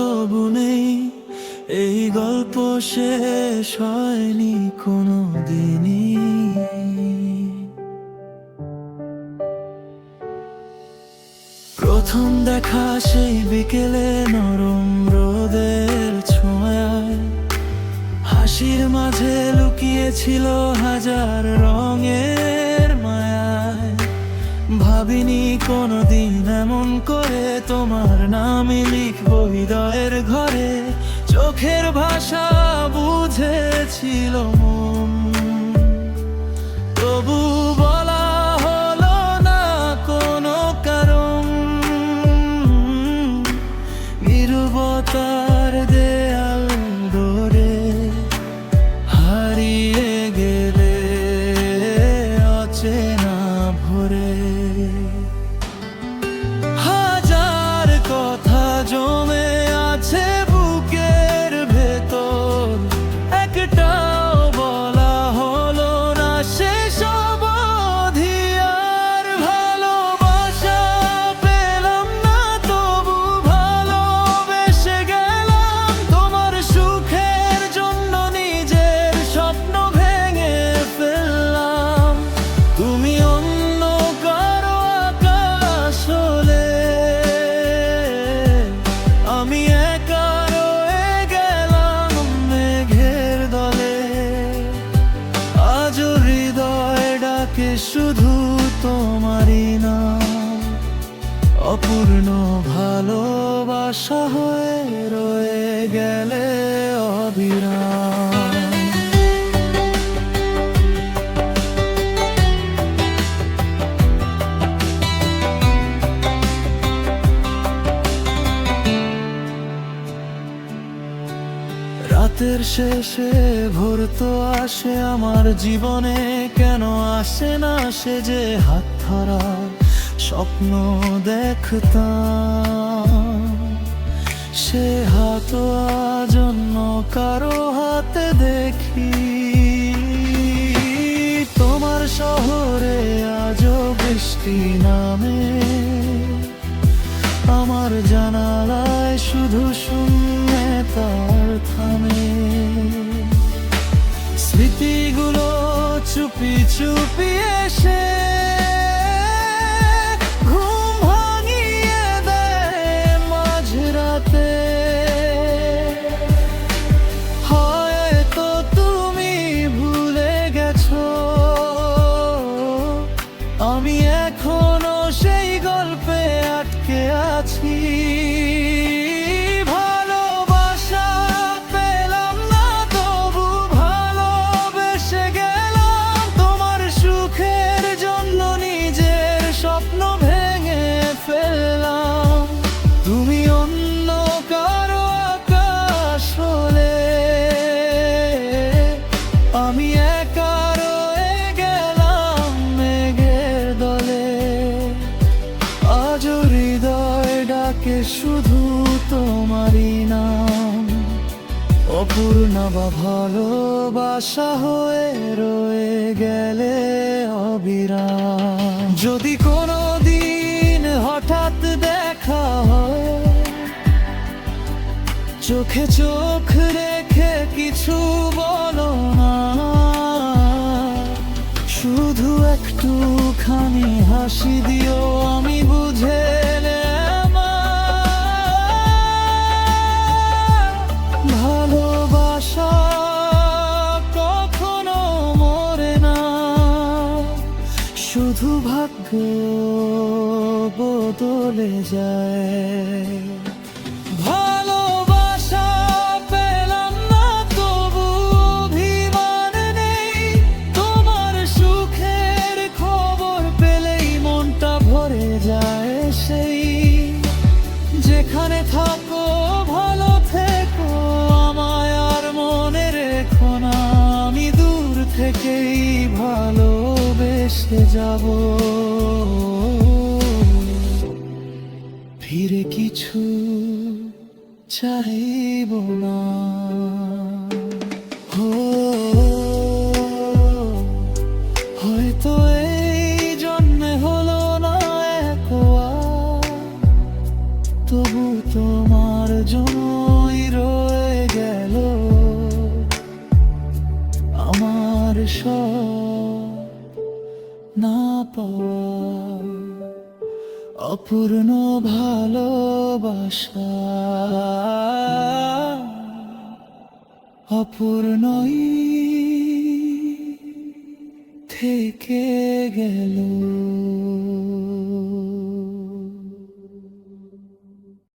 তবু নেই, এই গল্প শেষ হয়নি কোনো দিনই। প্রথম দেখা সেই বিকেলে নরম রোদের ছোঁয়ায়, হাসির মাঝে লুকিয়েছিল হাজার রঙের মায়ায়। ভাবিনি কোনোদিন এমন করে তোমার নামই লিখব হৃদয়ের ঘরে। চোখের ভাষা বুঝেছিল মন, তবু বলা হলো না কোনো কারণ। নীরবতার দেয়াল ধরে হারিয়ে গেলে অচেনা ভরে। হাজার কথা জমে আছে বুকের ভেতর, একটাও বলা হলো না শেষ অবধি। আর ভালোবাসা পেলাম না তবু ভালোবেসে গেলাম, তোমার সুখের জন্য নিজের স্বপ্ন ভেঙে ফেললাম। তুমি অন্য কারো আকাশ হলে আমি একা রয়ে গেলাম মেঘের দলে। আজও হৃদয় ডাকে শুধু তোমারই নাম, অপূর্ণ ভালোবাসা হয়ে রয়ে গেলে অবিরাম। রাতের শেষে ভোর তো আসে আমার জীবনে, কেন আসে না সে যে হাত ধরা স্বপ্ন দেখতাম। সে হাত আজ অন্য কারো হাতে দেখি। তোমার শহরে আজও বৃষ্টি নামে, আমার জানালায় শুধু শূন্যতার থামে। স্মৃতিগুলো চুপি চুপি এসে ঘুম ভাঙিয়ে দেয় মাঝরাতে। হয়তো তুমি ভুলে গেছো, আমি এখনো সেই গল্পে আটকে আছি। ভালোবাসা পেলাম না তবু ভালোবেসে গেলাম, তোমার সুখের জন্য নিজের স্বপ্ন ভেঙে ফেললাম। তুমি অন্য কারো আকাশ হলে আমি একা রয়ে গেলাম মেঘের দলে। আজও হৃদয় ডাকে শুধু তোমারই নাম, অপূর্ণ ভালোবাসা হয়ে রয়ে গেলে অবিরাম। যদি কোনো দিন হঠাৎ দেখা হয়, চোখে চোখ রেখে কিছু বলো না, শুধু একটুখানি হাসি দিও, আমি বুঝে ভালোবাসা কখনো মরে না, শুধু ভাগ্য বদলে যায়। ভালোবাসা পেলাম না তবু অভিমান নেই, তোমার সুখের খবর পেলেই মনটা ভরে যায়। সেই যেখানে থাকো ভালো থেকো, আমায় আর মনে রেখো না, আমি দূর থেকেই ভালোবেসে যাব। ফিরে কিছু চাইব না। হয়তো এই জন্মে হলো না একবার, তবু তোমার জন্য না পাওয়া অপূর্ণ ভালোবাসা অপূর্ণই থেকে গেল।